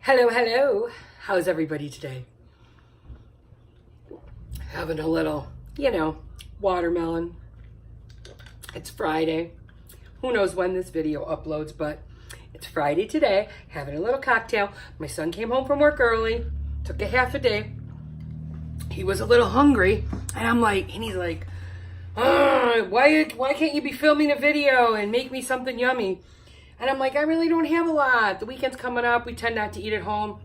Hello, hello. How's everybody today? Having a little, watermelon. It's Friday. Who knows when this video uploads, but it's Friday today. Having a little cocktail. My son came home from work early. Took a half a day. He was a little hungry, and he's like, why can't you be filming a video and make me something yummy? And I'm like, I really don't have a lot. The weekend's coming up. We tend not to eat at home.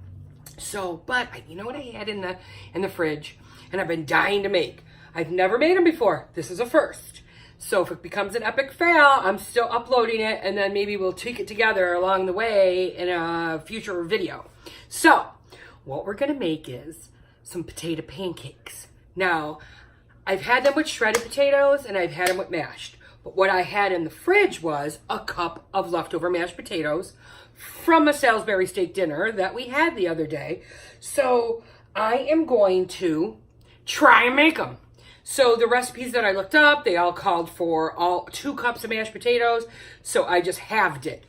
But you know what I had in the fridge? And I've been dying to make. I've never made them before. This is a first. So if it becomes an epic fail, I'm still uploading it, and then maybe we'll tweak it together along the way in a future video. So what we're going to make is some potato pancakes. Now, I've had them with shredded potatoes, and I've had them with mashed. But what I had in the fridge was a cup of leftover mashed potatoes from a Salisbury steak dinner that we had the other day. So I am going to try and make them. So the recipes that I looked up, they all called for 2 cups of mashed potatoes. So I just halved it.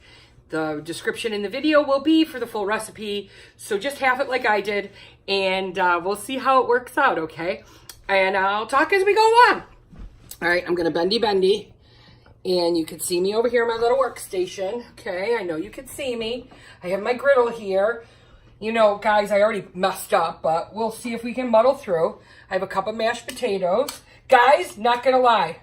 The description in the video will be for the full recipe. So just half it like I did. And we'll see how it works out, okay? And I'll talk as we go along. All right, I'm going to bendy. And you can see me over here on my little workstation. Okay, I know you can see me. I have my griddle here. You know, guys, I already messed up, but we'll see if we can muddle through. I have a cup of mashed potatoes. Guys, not gonna lie.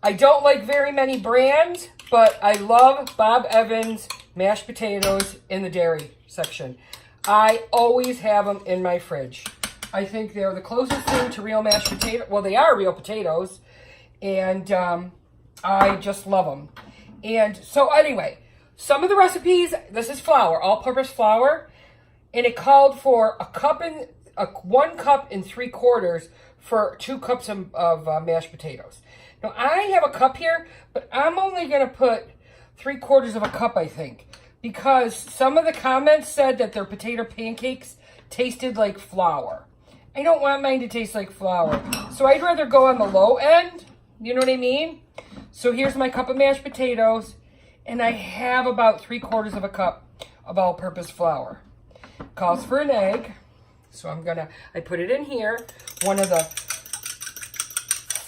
I don't like very many brands, but I love Bob Evans mashed potatoes in the dairy section. I always have them in my fridge. I think they're the closest thing to real mashed potato. Well, they are real potatoes. And I just love them. And so anyway, some of the recipes, this is flour, all-purpose flour, and it called for 1 cup and 3/4 for 2 cups of mashed potatoes. Now I have a cup here, but I'm only going to put 3/4 of a cup, I think, because some of the comments said that their potato pancakes tasted like flour. I don't want mine to taste like flour, so I'd rather go on the low end. You know what I mean? So here's my cup of mashed potatoes, and I have about 3/4 of a cup of all-purpose flour. Calls for an egg, so I put it in here. One of the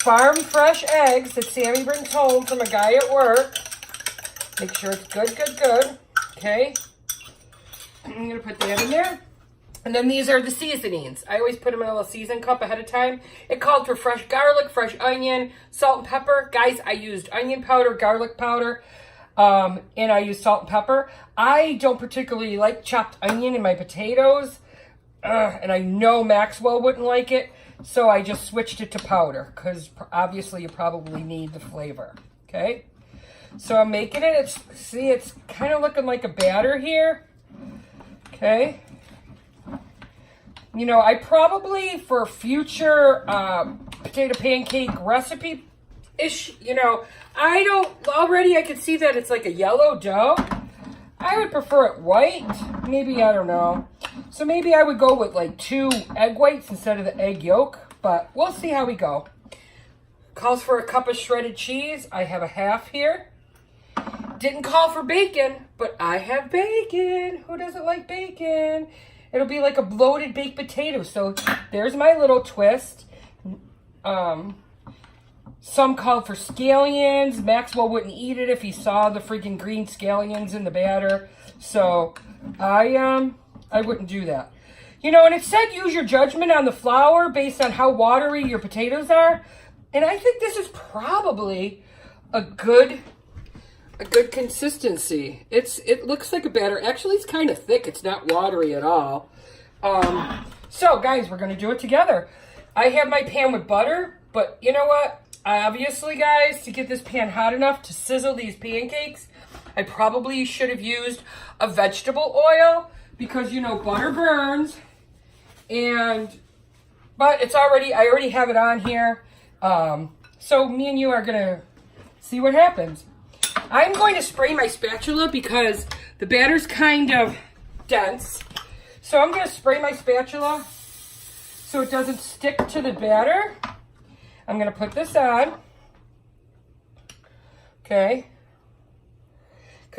farm fresh eggs that Sammy brings home from a guy at work. Make sure it's good. Okay, I'm gonna put that in there. And then these are the seasonings. I always put them in a little season cup ahead of time. It called for fresh garlic, fresh onion, salt and pepper. Guys, I used onion powder, garlic powder, and I used salt and pepper. I don't particularly like chopped onion in my potatoes, and I know Maxwell wouldn't like it, so I just switched it to powder, because obviously you probably need the flavor, okay? So I'm making it. It's kind of looking like a batter here, okay? You know, I probably, for future potato pancake recipe-ish, I can see that it's like a yellow dough. I would prefer it white. Maybe, I don't know. So maybe I would go with like 2 egg whites instead of the egg yolk, but we'll see how we go. Calls for a cup of shredded cheese. I have a half here. Didn't call for bacon, but I have bacon. Who doesn't like bacon? It'll be like a bloated baked potato. So there's my little twist. Some called for scallions. Maxwell wouldn't eat it if he saw the freaking green scallions in the batter. So I wouldn't do that. You know, and it said use your judgment on the flour based on how watery your potatoes are. And I think this is probably a good consistency. It looks like a batter. Actually, it's kind of thick. It's not watery at all. So guys, we're going to do it together. I have my pan with butter, but you know what? Obviously, guys, to get this pan hot enough to sizzle these pancakes, I probably should have used a vegetable oil because, you know, butter burns. But I already have it on here. So me and you are going to see what happens. I'm going to spray my spatula because the batter's kind of dense. So I'm going to spray my spatula so it doesn't stick to the batter. I'm going to put this on. Okay.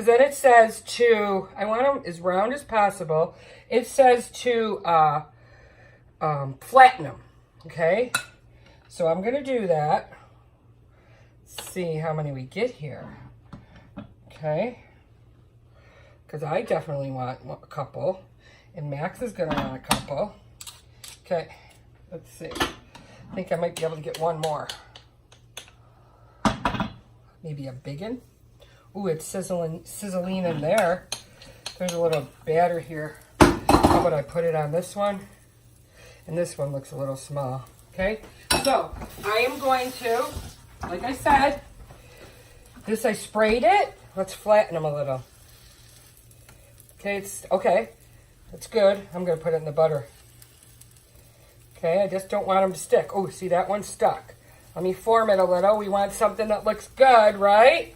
Because then it says to, I want them as round as possible. It says to flatten them, okay? So I'm going to do that. Let's see how many we get here. Okay. Because I definitely want a couple. And Max is going to want a couple. Okay. Let's see. I think I might be able to get one more. Maybe a big one. Ooh, it's sizzling in there. There's a little batter here. How about I put it on this one? And this one looks a little small. Okay? So, I am going to, like I said, this I sprayed it. Let's flatten them a little. Okay, that's good. I'm going to put it in the butter. Okay, I just don't want them to stick. Oh, see, that one stuck. Let me form it a little. We want something that looks good, right?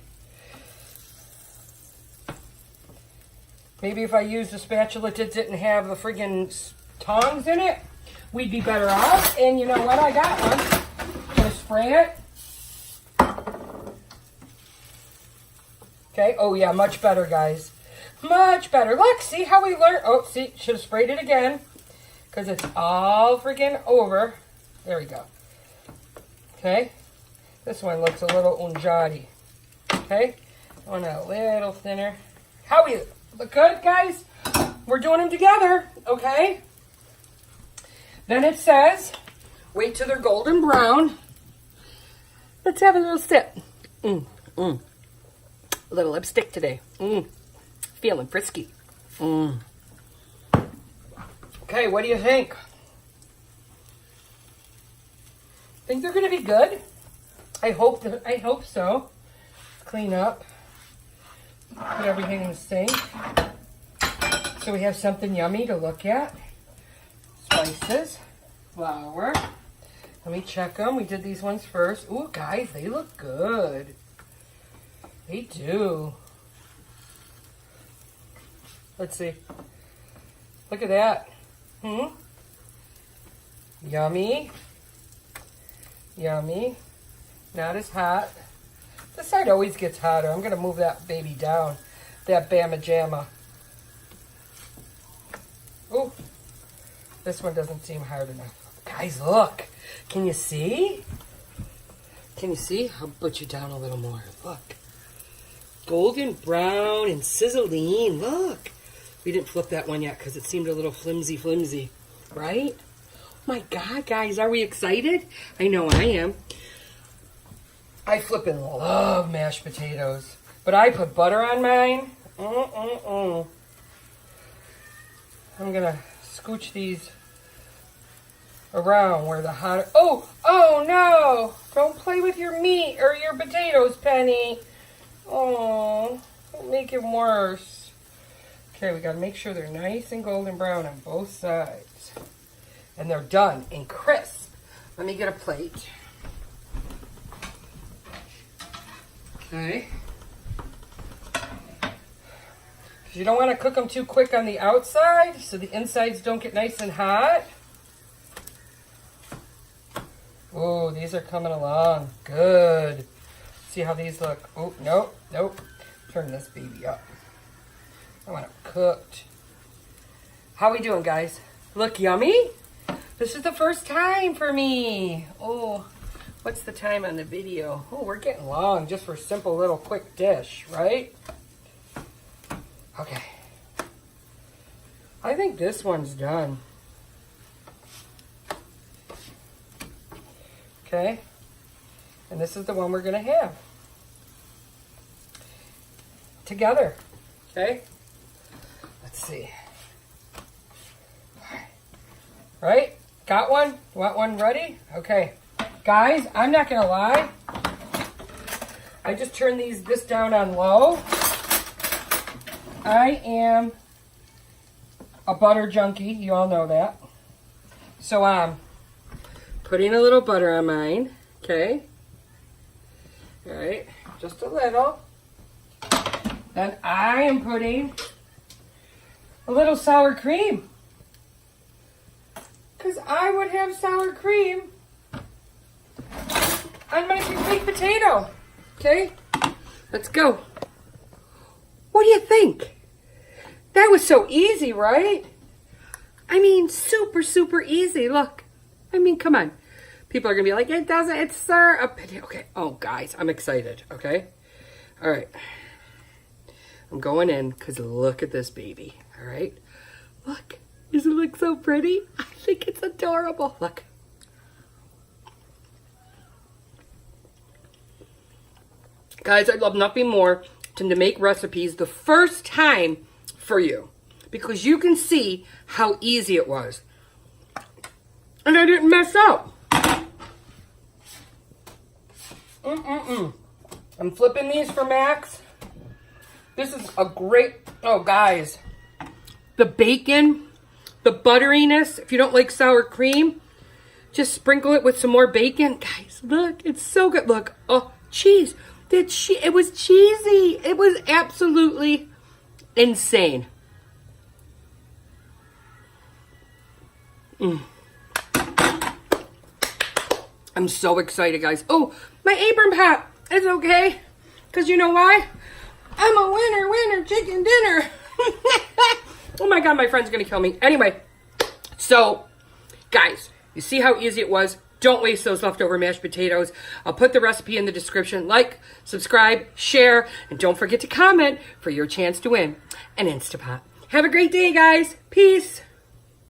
Maybe if I used a spatula that didn't have the friggin' tongs in it, we'd be better off. And you know what? I got one. I'm going to spray it. Okay. Oh, yeah, much better, guys. Much better. Look, see how we learned. Oh, see, should have sprayed it again because it's all freaking over. There we go. Okay. This one looks a little unjadi. Okay. I want it a little thinner. How we look good, guys? We're doing them together. Okay. Then it says, wait till they're golden brown. Let's have a little sip. A little lipstick today. Feeling frisky. Okay, what do you think? Think they're gonna be good? I hope so. Clean up. Put everything in the sink. So we have something yummy to look at. Spices. Flour. Let me check them. We did these ones first. Ooh, guys, they look good. They do. Let's see. Look at that. Yummy. Yummy. Not as hot. This side always gets hotter. I'm going to move that baby down. That Bama Jamma. Ooh. This one doesn't seem hard enough. Guys, look. Can you see? Can you see? I'll put you down a little more. Look. Golden brown and sizzling. Look. We didn't flip that one yet because it seemed a little flimsy, right? Oh my God, guys, are we excited? I know I am. I flippin' love mashed potatoes, but I put butter on mine. I'm gonna scooch these around where the hot. Oh no! Don't play with your meat or your potatoes, Penny. Oh, don't make it worse. Okay, we gotta make sure they're nice and golden brown on both sides. And they're done and crisp. Let me get a plate. Okay. Because you don't want to cook them too quick on the outside so the insides don't get nice and hot. Oh, these are coming along. Good. See how these look. Oh, nope. Turn this baby up. I want it cooked. How we doing, guys? Look yummy? This is the first time for me. Oh, what's the time on the video? Oh, we're getting long just for a simple little quick dish, right? Okay. I think this one's done. Okay. And this is the one we're going to have. Together. Okay. Let's see. Right? Got one? Want one ready? Okay. Guys, I'm not going to lie. I just turned this down on low. I am a butter junkie. You all know that. So I'm putting a little butter on mine. Okay. All right. Just a little. Then I am putting a little sour cream. Because I would have sour cream on my baked potato. Okay? Let's go. What do you think? That was so easy, right? I mean, super, super easy. Look. I mean, come on. People are going to be like, it doesn't, it's syrup. Okay. Oh, guys, I'm excited. Okay. All right. I'm going in because look at this baby. All right. Look. Does it look so pretty? I think it's adorable. Look. Guys, I'd love nothing more than to make recipes the first time for you, because you can see how easy it was. And I didn't mess up. I'm flipping these for Max. This is a great, oh guys, the bacon, the butteriness. If you don't like sour cream, just sprinkle it with some more bacon. Guys, look, it's so good. Look, oh, cheese. It was cheesy. It was absolutely insane. I'm so excited, guys. Oh, my apron pop is okay. Because you know why? I'm a winner, chicken dinner. Oh my God, my friend's going to kill me. Anyway, so, guys, you see how easy it was? Don't waste those leftover mashed potatoes. I'll put the recipe in the description. Like, subscribe, share, and don't forget to comment for your chance to win an Instapot. Have a great day, guys. Peace.